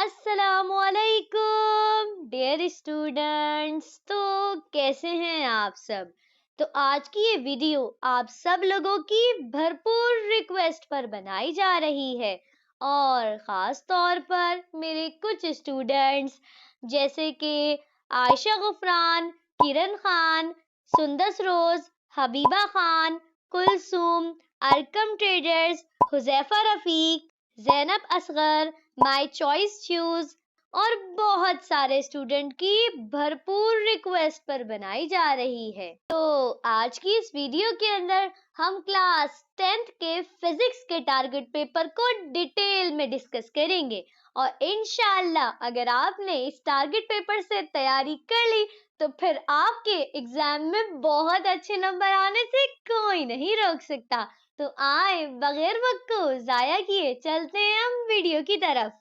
अस्सलामुअलैकुम dear students. तो कैसे हैं आप सब। तो आज की ये वीडियो आप सब लोगों की भरपूर रिक्वेस्ट पर बनाई जा रही है और ख़ास तौर पर मेरे कुछ स्टूडेंट्स जैसे कि Ayesha Gufran, Kiran Khan, Sundas Roz, Habiba Khan, Kulsoom, Arqam traders, Huzaifa Rafiq, Zainab Asghar, my choice choose और बहुत सारे स्टूडेंट की भरपूर रिक्वेस्ट पर बनाई जा रही है। तो आज की इस वीडियो के अंदर हम क्लास 10th के फिजिक्स के टारगेट पेपर को डिटेल में डिस्कस करेंगे और इंशाल्लाह अगर आपने इस टारगेट पेपर से तैयारी कर ली तो फिर आपके एग्जाम में बहुत अच्छे नंबर आने से कोई नहीं रोक सकता। तो आए बगैर वक्त को जाया किए चलते हैं हम वीडियो की तरफ।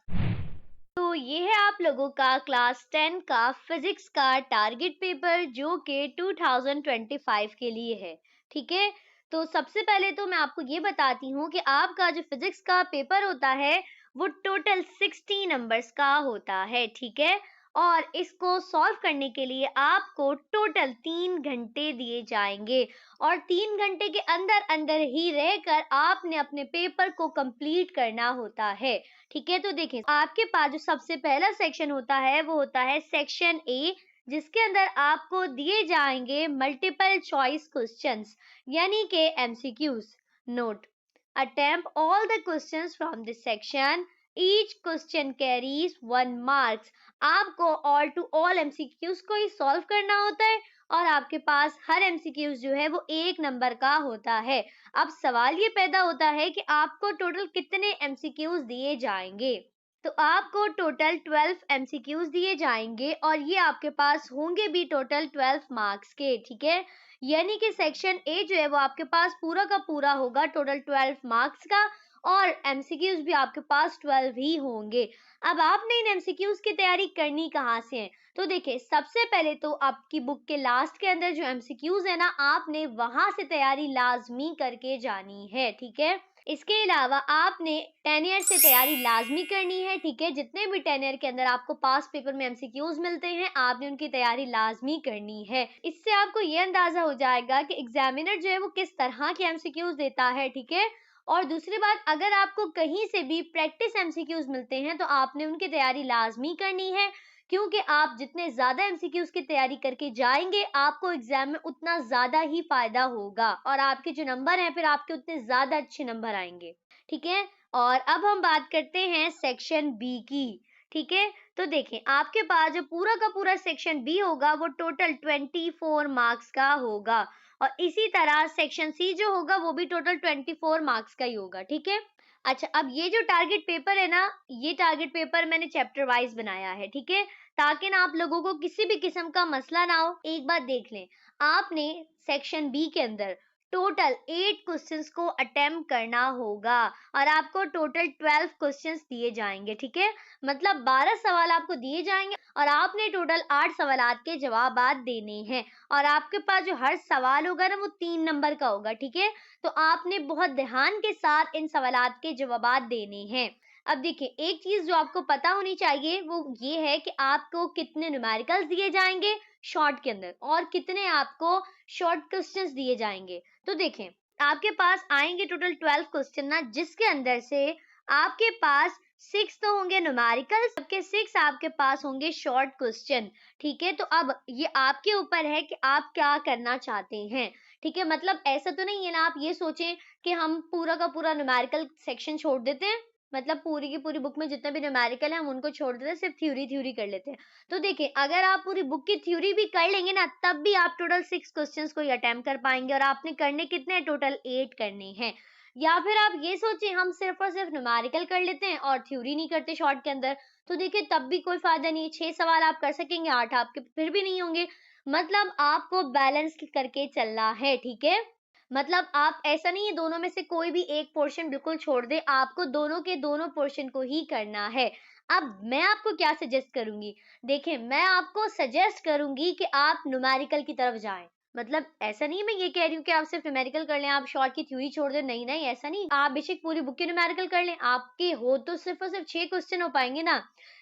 तो ये है आप लोगों का क्लास 10 का फिजिक्स का टारगेट पेपर जो कि 2025 के लिए है। ठीक है, तो सबसे पहले तो मैं आपको ये बताती हूँ कि आपका जो फिजिक्स का पेपर होता है वो टोटल 60 नंबर्स का होता है। ठीक है, और इसको सॉल्व करने के लिए आपको टोटल 3 घंटे दिए जाएंगे और 3 घंटे के अंदर अंदर ही रहकर आपने अपने पेपर को कंप्लीट करना होता है। ठीक है, तो देखिए आपके पास जो सबसे पहला सेक्शन होता है वो होता है सेक्शन ए, जिसके अंदर आपको दिए जाएंगे मल्टीपल चॉइस क्वेश्चंस यानी कि MCQs. Note, attempt all the questions from this section, each question carries 1 marks. आपको ऑल टू ऑल एमसीक्यूज को ही सॉल्व करना होता है और आपके पास हर एमसीक्यूज जो है वो 1 नंबर का होता है। अब सवाल ये पैदा होता है कि आपको टोटल कितने एमसीक्यूज दिए जाएंगे। तो आपको टोटल 12 एमसीक्यूज दिए जाएंगे और ये आपके पास होंगे भी टोटल 12 मार्क्स के। ठीक है, यानी कि सेक्शन ए जो है वो आपके पास पूरा का पूरा होगा टोटल 12 मार्क्स का और एमसीक्यूज भी आपके पास 12 ही होंगे। अब आपने इन एमसीक्यूज की तैयारी करनी कहाँ से है, तो देखिए सबसे पहले तो आपकी बुक के लास्ट के अंदर जो एमसीक्यूज है ना, आपने वहां से तैयारी लाजमी करके जानी है। ठीक है, इसके अलावा आपने 10 ईयर से तैयारी लाजमी करनी है। ठीक है, जितने भी 10 ईयर के अंदर आपको पास पेपर में एमसीक्यूज मिलते हैं आपने उनकी तैयारी लाजमी करनी है। इससे आपको ये अंदाजा हो जाएगा कि एग्जामिनर जो है वो किस तरह के एमसीक्यूज देता है। ठीक है, और दूसरी बात, अगर आपको कहीं से भी प्रैक्टिस एमसीक्यूज मिलते हैं तो आपने उनकी तैयारी लाजमी करनी है, क्योंकि आप जितने ज्यादा एमसीक्यूज की तैयारी करके जाएंगे आपको एग्जाम में उतना ज्यादा ही फायदा होगा और आपके जो नंबर हैं फिर आपके उतने ज्यादा अच्छे नंबर आएंगे। ठीक है, और अब हम बात करते हैं सेक्शन बी की। ठीक है, तो देखें आपके पास जो पूरा का पूरा सेक्शन बी होगा वो टोटल 24 मार्क्स का होगा और इसी तरह सेक्शन सी जो होगा वो भी टोटल 24 मार्क्स का ही होगा। ठीक है, अच्छा अब ये जो टारगेट पेपर है ना, ये टारगेट पेपर मैंने चैप्टर वाइज बनाया है। ठीक है, ताकि ना आप लोगों को किसी भी किस्म का मसला ना हो। एक बात देख लें, आपने सेक्शन बी के अंदर टोटल 8 क्वेश्चंस को अटेम्प्ट करना होगा और आपको टोटल 12 क्वेश्चंस दिए जाएंगे। ठीक है, मतलब 12 सवाल आपको दिए जाएंगे और आपने टोटल 8 सवालात के जवाब देने हैं और आपके पास जो हर सवाल होगा ना वो 3 नंबर का होगा। ठीक है, तो आपने बहुत ध्यान के साथ इन सवालात के जवाब देने हैं। अब देखिए एक चीज जो आपको पता होनी चाहिए वो ये है कि आपको कितने न्यूमेरिकल्स दिए जाएंगे शॉर्ट के अंदर और कितने आपको शॉर्ट क्वेश्चंस दिए जाएंगे। तो देखें आपके पास आएंगे टोटल 12 क्वेश्चन ना, जिसके अंदर से आपके पास 6 तो होंगे न्यूमेरिकल, सबके 6 आपके पास होंगे शॉर्ट क्वेश्चन। ठीक है, तो अब ये आपके ऊपर है कि आप क्या करना चाहते हैं। ठीक है, मतलब ऐसा तो नहीं है ना आप ये सोचें कि हम पूरा का पूरा न्यूमेरिकल सेक्शन छोड़ देते हैं, मतलब पूरी की पूरी बुक में जितने भी न्यूमेरिकल है हम उनको छोड़ देते हैं, सिर्फ थ्योरी थ्योरी कर लेते हैं। तो देखिए अगर आप पूरी बुक की थ्योरी भी कर लेंगे ना तब भी आप टोटल 6 क्वेश्चंस को ही अटेम्प्ट कर पाएंगे और आपने करने कितने हैं, टोटल 8 करने हैं। या फिर आप ये सोचें हम सिर्फ और सिर्फ न्यूमेरिकल कर लेते हैं और थ्योरी नहीं करते शॉर्ट के अंदर, तो देखिए तब भी कोई फायदा नहीं है। 6 सवाल आप कर सकेंगे, 8 आपके फिर भी नहीं होंगे। मतलब आपको बैलेंस करके चलना है। ठीक है, मतलब आप ऐसा नहीं है दोनों में से कोई भी एक पोर्शन बिल्कुल छोड़ दे, आपको दोनों के दोनों पोर्शन को ही करना है। अब मैं आपको क्या सजेस्ट करूंगी, देखें मैं आपको सजेस्ट करूंगी कि आप न्यूमेरिकल की तरफ जाएं। मतलब ऐसा नहीं मैं ये कह रही हूँ कि आप सिर्फ न्यूमेरिकल कर लें, आप शॉर्ट की थ्योरी छोड़ दें, नहीं नहीं ऐसा नहीं, आप बेशक पूरी बुक के न्यूमेरिकल कर लें, आपके हो तो सिर्फ और सिर्फ 6 क्वेश्चन हो पाएंगे ना।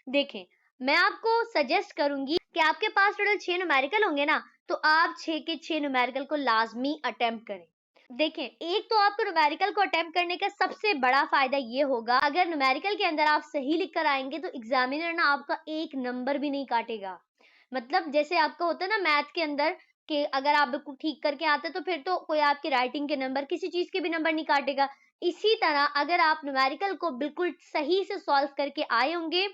देखें, मैं आपको सजेस्ट करूंगी कि आपके पास टोटल 6 न्यूमेरिकल होंगे ना, तो आप 6 के 6 न्यूमेरिकल को लाजमी अटेम्प्ट करें। देखें, एक तो आपको न्यूमेरिकल को अटेम्प्ट करने का सबसे बड़ा फायदा ये होगा, अगर न्यूमेरिकल के अंदर आप सही लिख कर आएंगे तो एग्जामिनर ना आपका एक नंबर भी नहीं काटेगा। मतलब जैसे आपका होता है ना मैथ के अंदर कि अगर आप बिल्कुल ठीक करके आते तो फिर तो कोई आपकी राइटिंग के नंबर, किसी चीज के भी नंबर नहीं काटेगा। इसी तरह अगर आप न्यूमेरिकल को बिल्कुल सही से सॉल्व करके आए होंगे,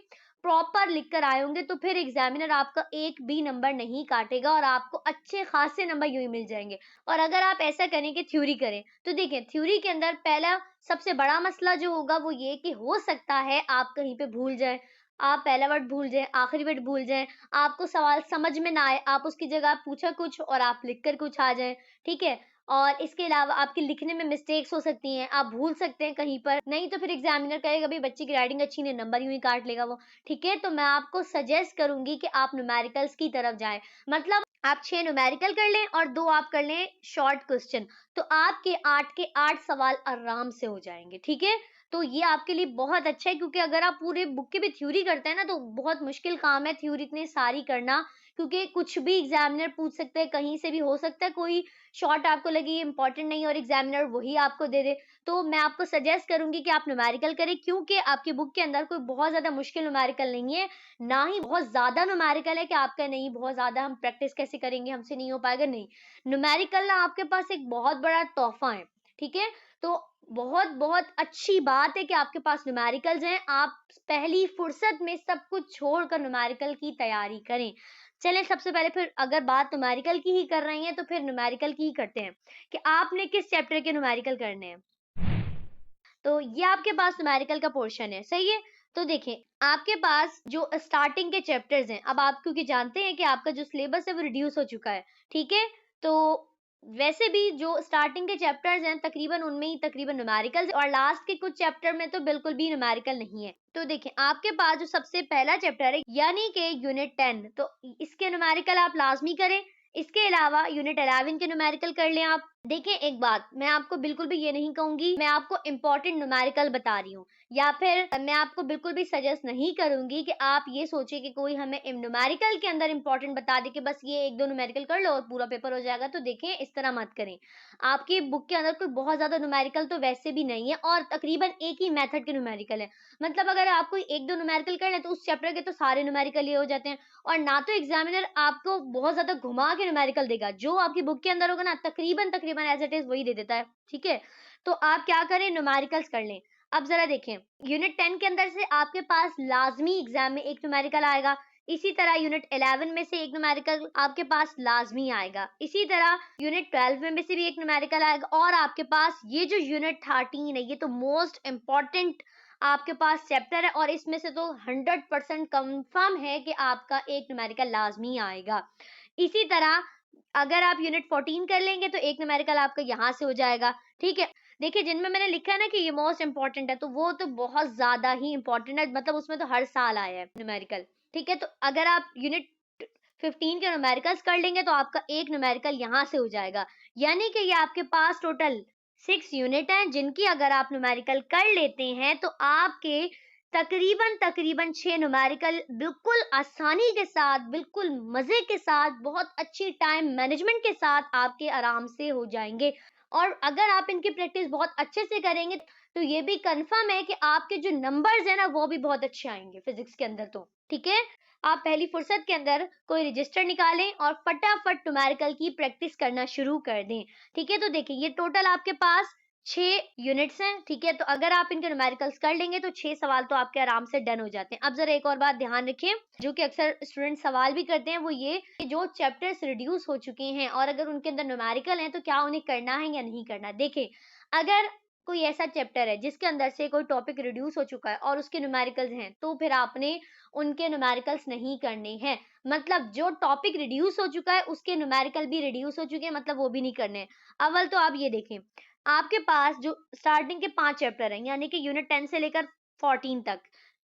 प्रॉपर लिख कर आए होंगे, तो फिर एग्जामिनर आपका एक भी नंबर नहीं काटेगा और आपको अच्छे खासे नंबर यूं ही मिल जाएंगे। और अगर आप ऐसा करें कि थ्योरी करें, तो देखिए थ्योरी के अंदर पहला सबसे बड़ा मसला जो होगा वो ये कि हो सकता है आप कहीं पे भूल जाए, आप पहला वर्ड भूल जाए, आखिरी वर्ड भूल जाए, आपको सवाल समझ में ना आए, आप उसकी जगह पूछा कुछ और आप लिख कर कुछ आ जाए, ठीक है। और इसके अलावा आपके लिखने में मिस्टेक्स हो सकती हैं, आप भूल सकते हैं कहीं पर, नहीं तो फिर एग्जामिनर कहेगा भाई बच्चे की राइटिंग अच्छी नहीं, नंबर यूं ही काट लेगा वो, ठीक है। तो मैं आपको सजेस्ट करूंगी कि आप न्यूमेरिकल्स की तरफ जाएं, मतलब आप 6 न्यूमेरिकल कर लें और 2 आप कर लें शॉर्ट क्वेश्चन, तो आपके 8 के 8 सवाल आराम से हो जाएंगे, ठीक है। तो ये आपके लिए बहुत अच्छा है, क्योंकि अगर आप पूरे बुक की भी थ्योरी करते हैं ना तो बहुत मुश्किल काम है थ्योरी इतनी सारी करना, क्योंकि कुछ भी एग्जामिनर पूछ सकते हैं, कहीं से भी हो सकता है कोई शॉर्ट आपको लगे इंपॉर्टेंट नहीं और एग्जामिनर वही आपको दे दे। तो मैं आपको सजेस्ट करूंगी कि आप न्यूमेरिकल करें, क्योंकि आपकी बुक के अंदर कोई बहुत ज्यादा मुश्किल न्यूमेरिकल नहीं है, ना ही बहुत ज्यादा न्यूमेरिकल है कि आपका नहीं बहुत ज्यादा हम प्रैक्टिस कैसे करेंगे, हमसे नहीं हो पाएगा, नहीं। न्यूमेरिकल ना आपके पास एक बहुत बड़ा तोहफा है, ठीक है। तो बहुत बहुत अच्छी बात है कि आपके पास न्यूमेरिकल्स हैं, आप पहली फुर्सत में सब कुछ छोड़कर न्यूमेरिकल की तैयारी करें। चलें, सबसे पहले फिर अगर बात न्यूमेरिकल की ही कर रही हैं तो फिर न्यूमेरिकल की ही करते हैं कि आपने किस चैप्टर के न्यूमेरिकल करने हैं। तो ये आपके पास न्यूमेरिकल का पोर्शन है, सही है। तो देखें, आपके पास जो स्टार्टिंग के चैप्टर्स हैं, अब आप क्योंकि जानते हैं कि आपका जो सिलेबस है वो रिड्यूस हो चुका है, ठीक है। तो वैसे भी जो स्टार्टिंग के चैप्टर्स हैं तकरीबन उनमें ही तकरीबन न्यूमेरिकल और लास्ट के कुछ चैप्टर में तो बिल्कुल भी न्यूमेरिकल नहीं है। तो देखें, आपके पास जो सबसे पहला चैप्टर है यानी कि यूनिट 10, तो इसके न्यूमेरिकल आप लाजमी करें। इसके अलावा यूनिट 11 के न्यूमेरिकल कर लें आप। देखें, एक बात मैं आपको बिल्कुल भी ये नहीं कहूंगी, मैं आपको इंपॉर्टेंट न्यूमेरिकल बता रही हूँ, या फिर मैं आपको बिल्कुल भी सजेस्ट नहीं करूंगी कि आप ये सोचे कि कोई हमें न्यूमेरिकल के अंदर इंपॉर्टेंट बता दे कि बस ये 1-2 न्यूमेरिकल कर लो और पूरा पेपर हो जाएगा। तो देखें, इस तरह मत करें। आपकी बुक के अंदर कोई बहुत ज्यादा न्यूमेरिकल तो वैसे भी नहीं है और तकरीबन एक ही मेथड के न्यूमेरिकल है। मतलब अगर आप कोई 1-2 न्यूमेरिकल कर लें तो उस चैप्टर के तो सारे न्यूमेरिकल ये हो जाते हैं। और ना तो एग्जामिनर आपको बहुत ज्यादा घुमा के न्यूमेरिकल देगा, जो आपकी बुक के अंदर होगा ना तकरीबन तकरीबन एज इट इज वही दे देता है, ठीक है। तो आप क्या करें, न्यूमेरिकल्स कर लें। अब जरा देखें, यूनिट 10 के अंदर से आपके पास लाजमी एग्जाम में एक न्यूमेरिकल आएगा, इसी तरह यूनिट 11 में से एक न्यूमेरिकल आपके पास लाजमी आएगा, इसी तरह यूनिट 12 में से भी एक न्यूमेरिकल आएगा, और आपके पास ये जो यूनिट 13 है ये तो मोस्ट इंपॉर्टेंट आपके पास चैप्टर है और इसमें से तो 100% कंफर्म है कि आपका एक न्यूमेरिकल लाजमी आएगा। इसी तरह अगर आप यूनिट 14 कर लेंगे तो एक न्यूमेरिकल आपका यहाँ से हो जाएगा, ठीक है। देखिए, जिनमें मैंने लिखा है ना कि ये मोस्ट इंपॉर्टेंट है, तो वो तो बहुत ज्यादा ही इंपॉर्टेंट है, मतलब उसमें तो हर साल आया है न्यूमेरिकल, ठीक है। तो अगर आप यूनिट 15 के न्यूमेरिकल्स कर लेंगे तो आपका एक न्यूमेरिकल यहाँ से हो जाएगा, यानी कि ये आपके पास टोटल 6 यूनिट हैं जिनकी अगर आप न्यूमेरिकल कर लेते हैं तो आपके तकरीबन तकरीबन 6 न्यूमेरिकल बिल्कुल आसानी के साथ, बिल्कुल मजे के साथ, बहुत अच्छी टाइम मैनेजमेंट के साथ आपके आराम से हो जाएंगे। और अगर आप इनकी प्रैक्टिस बहुत अच्छे से करेंगे तो ये भी कंफर्म है कि आपके जो नंबर्स है ना वो भी बहुत अच्छे आएंगे फिजिक्स के अंदर, तो ठीक है। आप पहली फुर्सत के अंदर कोई रजिस्टर निकालें और फटाफट न्यूमेरिकल की प्रैक्टिस करना शुरू कर दें, ठीक है। तो देखिए, ये टोटल आपके पास 6 यूनिट्स हैं, ठीक है। तो अगर आप इनके न्यूमेरिकल्स कर लेंगे तो 6 सवाल तो आपके आराम से डन हो जाते हैं। अब जरा एक और बात ध्यान रखें, जो कि अक्सर स्टूडेंट सवाल भी करते हैं, वो ये कि जो चैप्टर्स रिड्यूस हो चुके हैं और अगर उनके अंदर न्यूमेरिकल हैं तो क्या उन्हें करना है या नहीं करना। देखिए, अगर कोई ऐसा चैप्टर है जिसके अंदर से कोई टॉपिक रिड्यूस हो चुका है और उसके न्यूमेरिकल्स हैं, तो फिर आपने उनके न्यूमेरिकल्स नहीं करने हैं। मतलब जो टॉपिक रिड्यूस हो चुका है उसके न्यूमेरिकल भी रिड्यूस हो चुके हैं, मतलब वो भी नहीं करने हैं। अव्वल तो आप ये देखें, आपके पास जो स्टार्टिंग के 5 चैप्टर हैं यानी कि यूनिट 10 से लेकर 14 तक,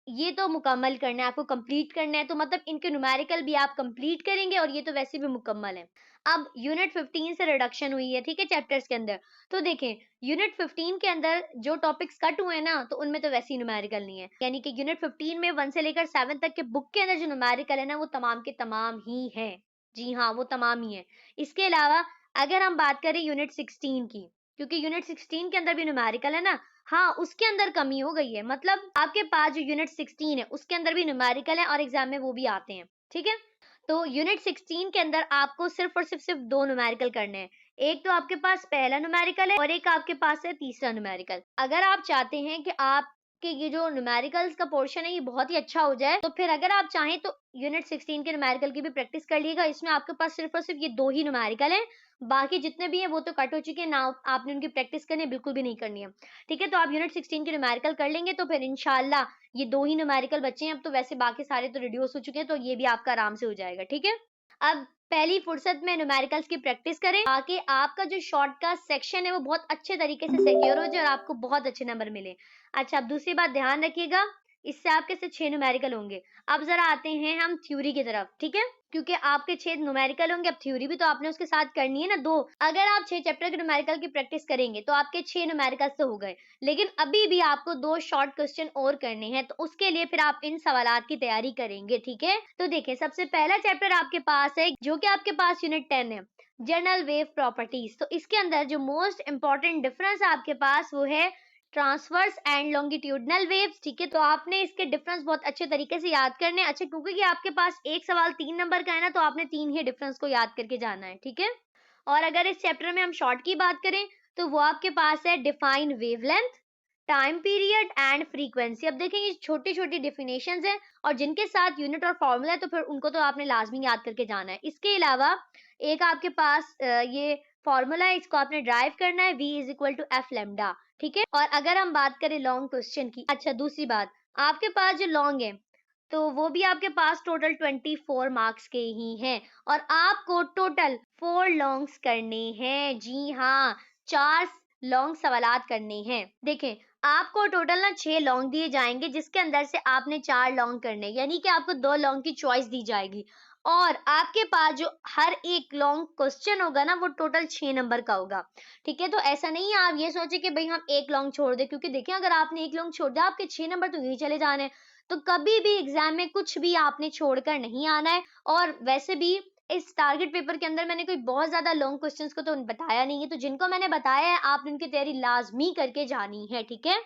ये तो मुकम्मल करना है, आपको कंप्लीट करना है, तो मतलब इनके न्यूमेरिकल भी आप कंप्लीट करेंगे और ये तो वैसे भी मुकम्मल है। अब यूनिट 15 से रिडक्शन हुई है, ठीक है, चैप्टर्स के अंदर। तो देखें, यूनिट 15 के अंदर जो टॉपिक्स कट हुए हैं ना, तो उनमें तो वैसे ही न्यूमेरिकल नहीं है। यानी कि यूनिट 15 में 1 से लेकर 7 तक के बुक के अंदर जो न्यूमेरिकल है ना, वो तमाम के तमाम ही हैं। जी हाँ, वो तमाम ही हैं। इसके अलावा अगर हम बात करें यूनिट 16 की, क्योंकि यूनिट 16 के अंदर भी न्यूमेरिकल है ना, हाँ, उसके अंदर कमी हो गई है। मतलब आपके पास जो यूनिट 16 है, उसके अंदर भी न्यूमेरिकल है और एग्जाम में वो भी आते हैं, ठीक है। तो यूनिट 16 के अंदर आपको सिर्फ और सिर्फ दो न्यूमेरिकल करने हैं। एक तो आपके पास पहला न्यूमेरिकल है और एक आपके पास है तीसरा न्यूमेरिकल। अगर आप चाहते हैं कि आपके ये जो न्यूमेरिकल्स का पोर्शन है ये बहुत ही अच्छा हो जाए, तो फिर अगर आप चाहें तो यूनिट 16 के न्यूमेरिकल की भी प्रैक्टिस कर लीजिएगा। इसमें आपके पास सिर्फ और सिर्फ ये दो ही न्यूमेरिकल है, बाकी जितने भी हैं वो तो कट हो चुके हैं ना, आपने उनकी प्रैक्टिस करनी है, बिल्कुल भी नहीं करनी है, ठीक है। तो आप यूनिट 16 के न्यूमेरिकल कर लेंगे तो फिर इंशाल्लाह ये दो ही न्यूमेरिकल बचे हैं। अब तो वैसे बाकी सारे तो रिड्यूस हो चुके हैं, तो ये भी आपका आराम से हो जाएगा, ठीक है। अब पहली फुर्सत में न्यूमेरिकल्स की प्रैक्टिस करें ताकि आपका जो शॉर्ट का सेक्शन है वो बहुत अच्छे तरीके से सिक्योर हो जाए और आपको बहुत अच्छे नंबर मिले। अच्छा, अब दूसरी बात ध्यान रखिएगा, इससे आपके से 6 न्यूमेरिकल होंगे। अब जरा आते हैं हम थ्योरी की तरफ, ठीक है, क्योंकि आपके 6 न्यूमेरिकल होंगे, अब थ्योरी भी तो आपने उसके साथ करनी है ना 2। अगर आप 6 चैप्टर के न्यूमेरिकल की प्रैक्टिस करेंगे तो आपके 6 न्यूमेरिकल तो हो गए, लेकिन अभी भी आपको 2 शॉर्ट क्वेश्चन और करने हैं, तो उसके लिए फिर आप इन सवालात की तैयारी करेंगे, ठीक है। तो देखिए, सबसे पहला चैप्टर आपके पास है जो कि आपके पास यूनिट 10 है, जनरल वेव प्रॉपर्टीज। तो इसके अंदर जो मोस्ट इंपॉर्टेंट डिफरेंस है आपके पास वो है ट्रांसवर्स एंड लॉन्गिट्यूडनल वेव्स, ठीक है। तो आपने इसके डिफरेंस बहुत अच्छे तरीके से याद करने हैं। अच्छा, क्योंकि कि आपके पास एक सवाल 3 नंबर का है ना, तो आपने 3 ही डिफरेंस को याद करके जाना है, ठीक है। और अगर इस चैप्टर में हम शॉर्ट की बात करें तो वो आपके पास है define wavelength, time period and frequency. अब देखें, ये छोटी छोटी डिफिनेशंस हैं और जिनके साथ यूनिट और फॉर्मूला है, तो फिर उनको तो आपने लाजमी याद करके जाना है। इसके अलावा एक आपके पास ये फॉर्मूला है, इसको आपने ड्राइव करना है, v is equal to F lambda, ठीक है। और अगर हम बात करें लॉन्ग क्वेश्चन की, अच्छा दूसरी बात, आपके पास जो लॉन्ग है तो वो भी आपके पास टोटल 24 मार्क्स के ही हैं और आपको टोटल 4 लॉन्ग्स करने हैं। जी हाँ, 4 लॉन्ग सवालात करने हैं। देखें, आपको टोटल ना 6 लॉन्ग दिए जाएंगे जिसके अंदर से आपने 4 लॉन्ग करने, यानी कि आपको 2 लॉन्ग की चॉइस दी जाएगी और आपके पास जो हर एक लॉन्ग क्वेश्चन होगा ना वो टोटल 6 नंबर का होगा, ठीक है। तो ऐसा नहीं है आप ये सोचे कि भाई हम एक लॉन्ग छोड़ दे, क्योंकि देखिए अगर आपने एक लॉन्ग छोड़ दिया आपके 6 नंबर तो यही चले जाने हैं। तो कभी भी एग्जाम में कुछ भी आपने छोड़कर नहीं आना है। और वैसे भी इस टारगेट पेपर के अंदर मैंने कोई बहुत ज्यादा लॉन्ग क्वेश्चंस को तो बताया नहीं है, तो जिनको मैंने बताया है आपने उनकी तैयारी लाजमी करके जानी है, ठीक है।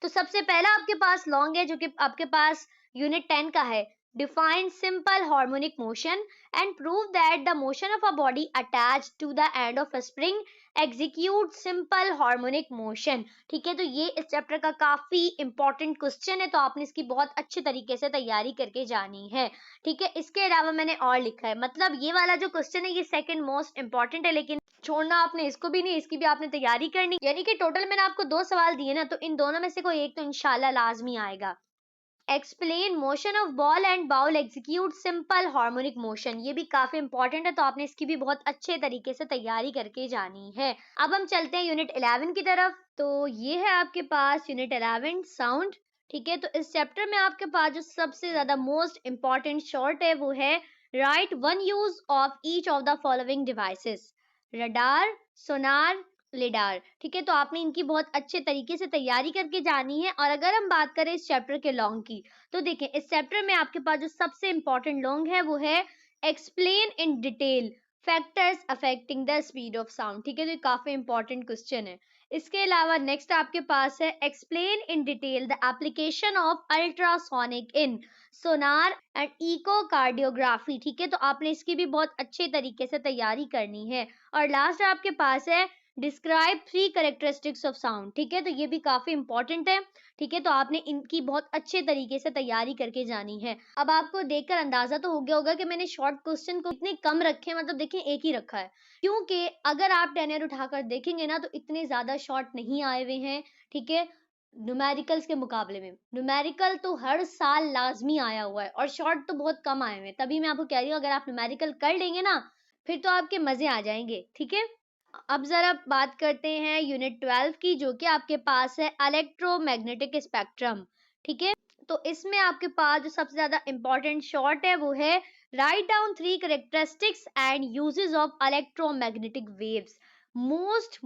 तो सबसे पहला आपके पास लॉन्ग है जो कि आपके पास यूनिट 10 का है, define simple harmonic motion and prove that the motion of a body attached to the end of a spring execute simple harmonic motion, ठीक है। तो ये इस चैप्टर का काफी इंपॉर्टेंट क्वेश्चन है, तो आपने इसकी बहुत अच्छे तरीके से तैयारी करके जानी है, ठीक है। इसके अलावा मैंने और लिखा है, मतलब ये वाला जो क्वेश्चन है ये सेकंड मोस्ट इंपॉर्टेंट है, लेकिन छोड़ना आपने इसको भी नहीं, इसकी भी आपने तैयारी करनी। यानी कि टोटल मैंने आपको 2 सवाल दिए ना, तो इन दोनों में से कोई एक तो इंशाल्लाह लाजमी आएगा। Explain motion of ball and bowl execute simple harmonic motion, ये भी काफी इंपॉर्टेंट है, तो आपने इसकी भी बहुत अच्छे तरीके से तैयारी करके जानी है। अब हम चलते हैं यूनिट 11 की तरफ। तो ये है आपके पास यूनिट 11 साउंड, ठीक है। तो इस चैप्टर में आपके पास जो सबसे ज्यादा मोस्ट इंपॉर्टेंट शॉर्ट है वो है write one use of each of the following devices, radar, sonar, lidar, ठीक है। तो आपने इनकी बहुत अच्छे तरीके से तैयारी करके जानी है। और अगर हम बात करें इस चैप्टर के लॉन्ग की, तो देखें इस चैप्टर में आपके पास जो सबसे इंपॉर्टेंट लॉन्ग है वो है explain in detail factors affecting the speed of sound, ठीक है। तो ये काफी इंपॉर्टेंट क्वेश्चन है। इसके अलावा नेक्स्ट आपके पास है explain in detail the application of ultrasonic in Sonar and echocardiography, ठीक है। तो आपने इसकी भी बहुत अच्छे तरीके से तैयारी करनी है। और लास्ट आपके पास है डिस्क्राइब 3 कैरेक्टरिस्टिक्स ऑफ साउंड, ठीक है। तो ये भी काफी इंपॉर्टेंट है, ठीक है। तो आपने इनकी बहुत अच्छे तरीके से तैयारी करके जानी है। अब आपको देखकर अंदाजा तो हो गया होगा कि मैंने शॉर्ट क्वेश्चन को इतने कम रखे, मतलब देखिए एक ही रखा है, क्योंकि अगर आप टेनर उठाकर देखेंगे ना तो इतने ज्यादा शॉर्ट नहीं आए हुए हैं, ठीक है। न्यूमेरिकल्स के मुकाबले में न्यूमेरिकल तो हर साल लाजमी आया हुआ है और शॉर्ट तो बहुत कम आए हुए हैं, तभी मैं आपको कह रही हूँ अगर आप न्यूमेरिकल कर लेंगे ना फिर तो आपके मजे आ जाएंगे, ठीक है। अब जरा बात करते हैं यूनिट 12 की, जो कि आपके पास है इलेक्ट्रोमैग्नेटिक स्पेक्ट्रम, ठीक है। तो इसमें आपके पास जो सबसे ज्यादा इंपॉर्टेंट शॉर्ट है वो है write down 3 characteristics and uses of electromagnetic waves. Most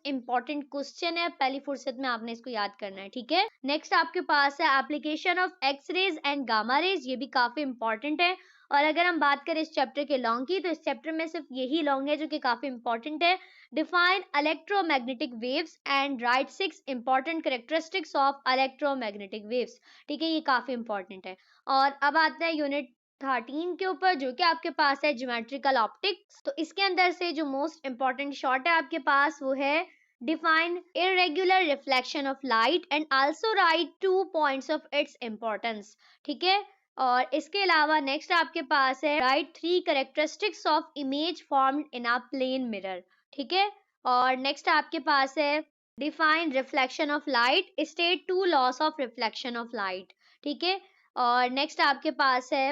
important question है, पहली फुर्सत में आपने इसको याद करना है, ठीक है। नेक्स्ट आपके पास है application of X rays and gamma rays, ये भी काफी इंपॉर्टेंट है। और अगर हम बात करें इस चैप्टर के लॉन्ग की, तो इस चैप्टर में सिर्फ यही लॉन्ग है जो कि काफी इंपॉर्टेंट है। Define electromagnetic waves and right 6 important characteristics of electromagnetic waves, ठीक है, ये काफी इंपॉर्टेंट है। और अब आते हैं यूनिट 13 के ऊपर, जो कि आपके पास है ज्योमेट्रिकल ऑप्टिक्स। तो इसके अंदर से जो मोस्ट इंपॉर्टेंट शॉर्ट है आपके पास वो है define irregular reflection of light and also write 2 points of its importance, ठीक है। और इसके अलावा नेक्स्ट आपके पास है write 3 characteristics of image formed in a plane mirror, ठीक है। और नेक्स्ट आपके पास है define reflection of light, state 2 laws of reflection of light, ठीक है। और नेक्स्ट आपके पास है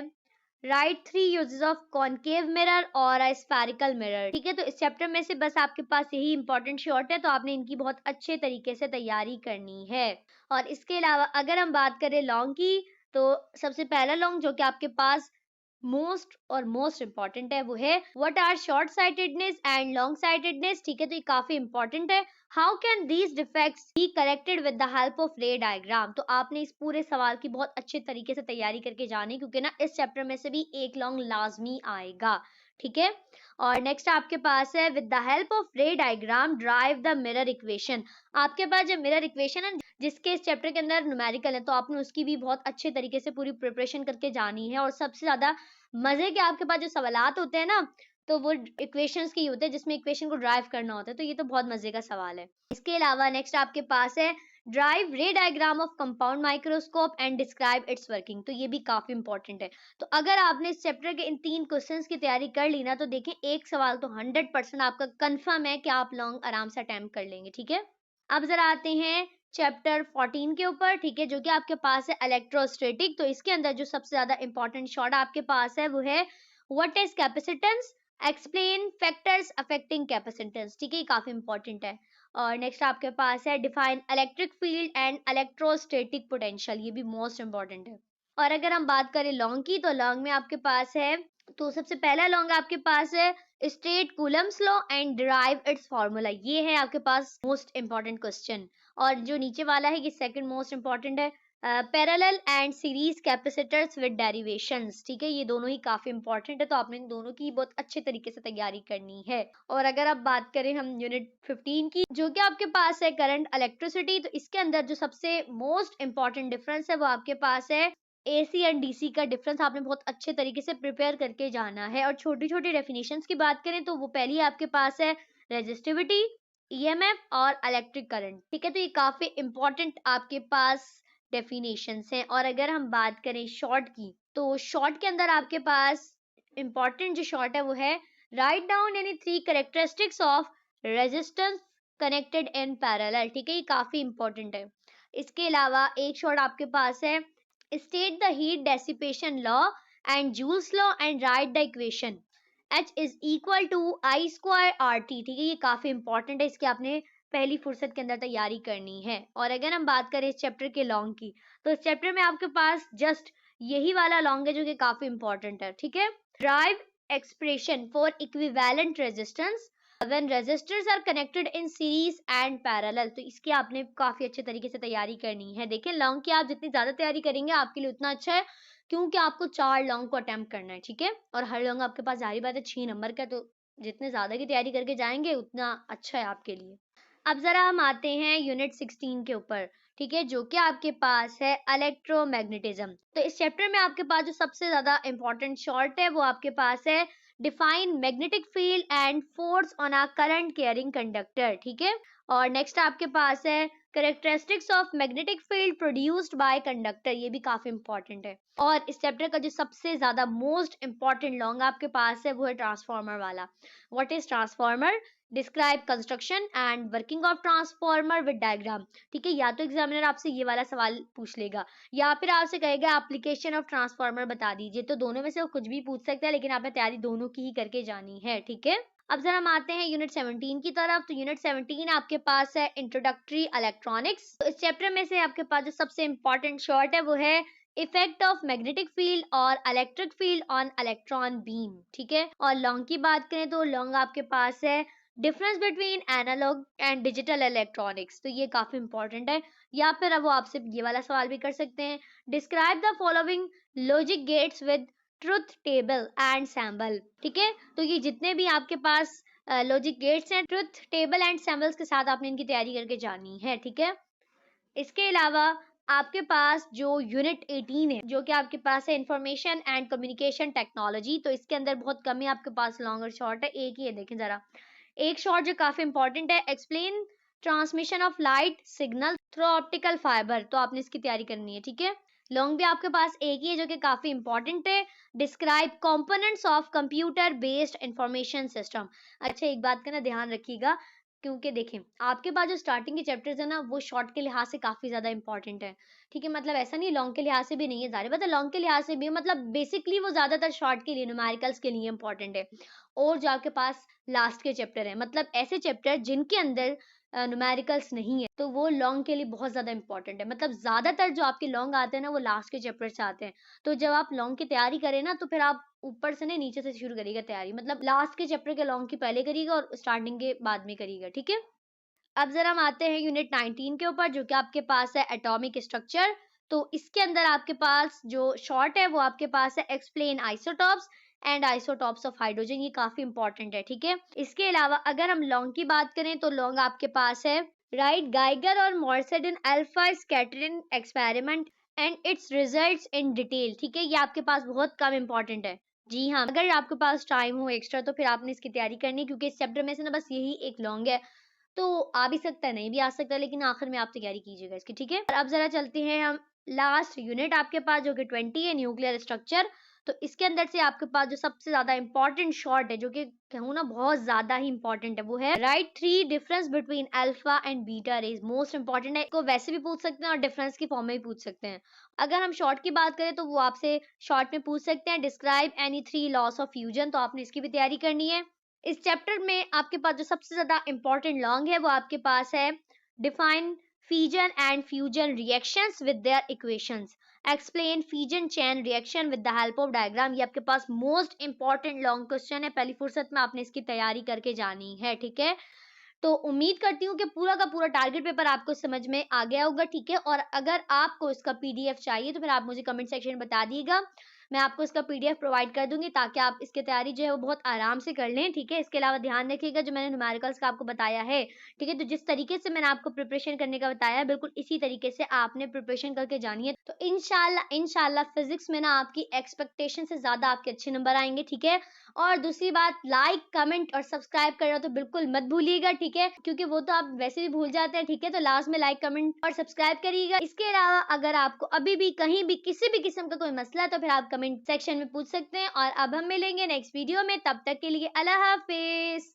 write 3 uses of concave mirror और स्फेरिकल मिरर, ठीक है। तो इस चैप्टर में से बस आपके पास यही इंपॉर्टेंट शॉर्ट है, तो आपने इनकी बहुत अच्छे तरीके से तैयारी करनी है। और इसके अलावा अगर हम बात करें लॉन्ग की, तो सबसे पहला लॉन्ग जो कि आपके पास मोस्ट इंपॉर्टेंट है वो है what are short sightedness and long sightedness, ठीक है। तो ये काफी इंपॉर्टेंट है। How can these defects be corrected with the help of ray diagram. तो आपने इस पूरे सवाल की बहुत अच्छे तरीके से तैयारी करके जानी, क्योंकि ना इस चैप्टर में से भी एक लॉन्ग लाजमी आएगा, ठीक है। और नेक्स्ट आपके पास है with the help of ray diagram drive the mirror equation. आपके पास जो मिरर इक्वेशन है जिसके इस चैप्टर के अंदर न्यूमेरिकल है, तो आपने उसकी भी बहुत अच्छे तरीके से पूरी प्रिपरेशन करके जानी है। और सबसे ज्यादा मजे के आपके पास जो सवालात होते हैं ना, तो वो इक्वेशंस के ही होते हैं जिसमें इक्वेशन को ड्राइव करना होता है, तो ये तो बहुत मजे का सवाल है। इसके अलावा नेक्स्ट आपके पास है ड्राइव रे diagram of compound microscope and describe it's working, तो ये भी काफी इंपॉर्टेंट है। तो अगर आपने इस चैप्टर के इन 3 क्वेश्चंस की तैयारी कर ली ना, तो देखें एक सवाल तो 100% आपका कंफर्म है कि आप लॉन्ग आराम से अटेम्प्ट कर लेंगे, ठीक है। अब जरा आते हैं चैप्टर 14 के ऊपर, ठीक है, जो कि आपके पास है इलेक्ट्रोस्टैटिक। तो इसके अंदर जो सबसे ज्यादा इंपॉर्टेंट शॉर्ट आपके पास है वो है what is capacitance, explain factors affecting capacitance, ठीक है, काफी इंपॉर्टेंट है। और नेक्स्ट आपके पास है define electric field and electrostatic potential, ये भी मोस्ट इंपॉर्टेंट है। और अगर हम बात करें लॉन्ग की, तो लॉन्ग में आपके पास है, तो सबसे पहला लॉन्ग आपके पास है state Coulomb's law and derive it's formula, ये है आपके पास मोस्ट इंपॉर्टेंट क्वेश्चन। और जो नीचे वाला है ये सेकंड मोस्ट इंपॉर्टेंट है, parallel and series capacitors with derivations, ठीक है, ये दोनों ही काफी इंपॉर्टेंट है, तो आपने इन दोनों की बहुत अच्छे तरीके से तैयारी करनी है। और अगर आप बात करें हम यूनिट 15 की, जो कि आपके पास है करंट इलेक्ट्रिसिटी, तो इसके अंदर जो सबसे मोस्ट इंपॉर्टेंट डिफरेंस है वो आपके पास है एसी एंड डीसी का डिफरेंस, आपने बहुत अच्छे तरीके से प्रिपेयर करके जाना है। और छोटी छोटी डेफिनेशंस की बात करें तो वो पहली आपके पास है रेजिस्टिविटी, ईएमएफ और इलेक्ट्रिक करंट, ठीक है। तो ये काफी इंपॉर्टेंट आपके पास डेफिनेशंस हैं। और अगर हम बात करें शॉर्ट की, तो शॉर्ट के अंदर आपके पास इंपॉर्टेंट जो शॉर्ट है वो है write down any 3 characteristics of resistance connected in parallel, ठीक है, ये काफी इंपॉर्टेंट है। इसके अलावा एक शॉर्ट आपके पास है state the heat dissipation law and Joule's law and write the equation H is equal to I square RT, ठीक है, ये काफी इंपॉर्टेंट है, इसकी आपने पहली फुर्सत के अंदर तैयारी करनी है। और अगर हम बात करें इस चैप्टर के लॉन्ग की, तो इस चैप्टर में आपके पास जस्ट यही वाला लॉन्ग है जो कि काफी इंपॉर्टेंट है, ठीक है। Drive expression for equivalent resistance when resistors are connected in series and parallel, तो इसकी आपने काफी अच्छे तरीके से तैयारी करनी है। देखिए लॉन्ग की आप जितनी ज्यादा तैयारी करेंगे आपके लिए उतना अच्छा है, क्योंकि आपको 4 लॉन्ग को अटेम्प्ट करना है, ठीक है। और हर लॉन्ग आपके पास जाहिर बात है 6 नंबर का, तो जितने ज्यादा की तैयारी करके जाएंगे उतना अच्छा है आपके लिए। अब जरा हम आते हैं यूनिट 16 के ऊपर, ठीक है, जो कि आपके पास है इलेक्ट्रोमैग्नेटिज्म। तो इस चैप्टर में आपके पास जो सबसे ज्यादा इंपॉर्टेंट शॉर्ट है वो आपके पास है define magnetic field and force on a current carrying conductor, ठीक है। और नेक्स्ट आपके पास है characteristics of magnetic field produced by conductor, ये भी काफी इंपॉर्टेंट है। और इस चैप्टर का जो सबसे ज्यादा मोस्ट इंपॉर्टेंट लॉन्ग आपके पास है वो है ट्रांसफार्मर वाला। What is transformer, describe construction and working of transformer with diagram, ठीक है। या तो एग्जामिनर आपसे ये वाला सवाल पूछ लेगा या फिर आपसे कहेगा एप्लीकेशन ऑफ ट्रांसफार्मर बता दीजिए, तो दोनों में से वो कुछ भी पूछ सकता है, लेकिन आपने तैयारी दोनों की ही करके जानी है, ठीक है। अब जरा हम आते हैं यूनिट 17 की तरफ। तो यूनिट 17 आपके पास है इंट्रोडक्टरी इलेक्ट्रॉनिक्स। तो इस चैप्टर में से आपके पास जो सबसे इंपॉर्टेंट शॉर्ट है वो है इफेक्ट ऑफ मैग्नेटिक फील्ड और electric field on electron beam, ठीक है। और लॉन्ग की बात करें तो लॉन्ग आपके पास है difference between analog and digital electronics, तो ये काफी इंपॉर्टेंट है। या फिर अब वो आपसे ये वाला सवाल भी कर सकते हैं, describe the following logic gates with truth table and sample, ठीक है। तो ये जितने भी आपके पास लॉजिक गेट्स हैं, ट्रुथ टेबल एंड सैम्बल्स के साथ आपने इनकी तैयारी करके जानी है, ठीक है। इसके अलावा आपके पास जो यूनिट 18 है, जो कि आपके पास है इंफॉर्मेशन एंड कम्युनिकेशन टेक्नोलॉजी, तो इसके अंदर बहुत कम ही आपके पास लॉन्ग और शॉर्ट है, एक ही है। देखें जरा, एक शॉर्ट जो काफी इंपॉर्टेंट है, explain transmission of light signal through optical fibre, तो आपने इसकी तैयारी करनी है, ठीक है। लॉन्ग भी आपके पास एक ही है जो कि काफी इंपॉर्टेंट है, describe components of computer based information system. अच्छा, एक बात का ना ध्यान रखिएगा, क्योंकि देखें आपके पास जो स्टार्टिंग के चैप्टर्स है ना, वो शॉर्ट के लिहाज से काफी ज्यादा इंपॉर्टेंट है, ठीक है। मतलब ऐसा नहीं लॉन्ग के लिहाज से भी नहीं है, जाहिर बात है लॉन्ग के लिहाज से भी है, मतलब बेसिकली वो ज्यादातर शॉर्ट के लिए, न्यूमेरिकल्स के लिए इंपॉर्टेंट है। और जो आपके पास लास्ट के चैप्टर है, मतलब ऐसे चैप्टर जिनके अंदर न्यूमेरिकल्स नहीं है, तो वो लॉन्ग के लिए बहुत ज्यादा इंपॉर्टेंट है। मतलब ज्यादातर जो आपके लॉन्ग आते हैं ना, वो लास्ट के चैप्टर से आते हैं। तो जब आप लॉन्ग की तैयारी करें ना, तो फिर आप ऊपर से नहीं नीचे से शुरू करिएगा तैयारी, मतलब लास्ट के चैप्टर के लॉन्ग की पहले करिएगा और स्टार्टिंग के बाद में करिएगा, ठीक है। अब जरा हम आते हैं यूनिट 19 के ऊपर, जो कि आपके पास है एटॉमिक स्ट्रक्चर। तो इसके अंदर आपके पास जो शॉर्ट है वो आपके पास है explain isotopes and isotopes of hydrogen, ये काफी इंपॉर्टेंट है, ठीक है। इसके अलावा अगर हम लॉन्ग की बात करें तो लॉन्ग आपके पास है राइट गाइगर और Marsden alpha scattering experiment and its results in detail, ठीक है। ये आपके पास बहुत कम इंपॉर्टेंट है। जी हाँ, अगर आपके पास टाइम हो एक्स्ट्रा तो फिर आपने इसकी तैयारी करनी है, क्योंकि इस चैप्टर में से ना बस यही एक लॉन्ग है, तो आ भी सकता है नहीं भी आ सकता है, लेकिन आखिर में आप तैयारी कीजिएगा इसकी, ठीक है। और अब जरा चलते हैं हम लास्ट यूनिट आपके पास, जो कि 20 है, न्यूक्लियर स्ट्रक्चर। तो इसके अंदर से आपके पास जो सबसे ज्यादा इंपॉर्टेंट शॉर्ट है, जो कि कहूँ ना बहुत ज्यादा ही इंपॉर्टेंट है, वो है right three difference between alpha and beta raise. Most important है, इसको वैसे भी पूछ सकते हैं और डिफरेंस की फॉर्म में भी पूछ सकते हैं। अगर हम शॉर्ट की बात करें तो वो आपसे शॉर्ट में पूछ सकते हैं, describe any three laws of fusion, तो आपने इसकी भी तैयारी करनी है। इस चैप्टर में आपके पास जो सबसे ज्यादा इंपॉर्टेंट लॉन्ग है वो आपके पास है define fission and fusion reactions with their equations, explain fission chain reaction with the help of diagram। ये आपके पास मोस्ट इंपॉर्टेंट लॉन्ग क्वेश्चन है, पहली फुर्सत में आपने इसकी तैयारी करके जानी है, ठीक है। तो उम्मीद करती हूँ कि पूरा का पूरा टारगेट पेपर आपको समझ में आ गया होगा, ठीक है। और अगर आपको इसका पीडीएफ चाहिए तो फिर आप मुझे कमेंट सेक्शन में बता दिएगा, मैं आपको इसका पीडीएफ प्रोवाइड कर दूंगी, ताकि आप इसकी तैयारी जो है वो बहुत आराम से कर लें, ठीक है। इसके अलावा ध्यान रखिएगा जो मैंने न्यूमेरिकल्स का आपको बताया है, ठीक है, तो जिस तरीके से मैंने आपको प्रिपरेशन करने का बताया है, बिल्कुल इसी तरीके से आपने प्रिपरेशन करके जानी है। तो इंशाल्लाह फिजिक्स में ना आपकी एक्सपेक्टेशन से ज्यादा आपके अच्छे नंबर आएंगे, ठीक है। और दूसरी बात, लाइक कमेंट और सब्सक्राइब करना तो बिल्कुल मत भूलिएगा, ठीक है, क्योंकि वो तो आप वैसे भी भूल जाते हैं, ठीक है। तो लास्ट में लाइक कमेंट और सब्सक्राइब करिएगा। इसके अलावा अगर आपको अभी भी कहीं भी किसी भी किस्म का कोई मसला है तो फिर आप कमेंट सेक्शन में पूछ सकते हैं। और अब हम मिलेंगे नेक्स्ट वीडियो में, तब तक के लिए अल्लाह हाफिज।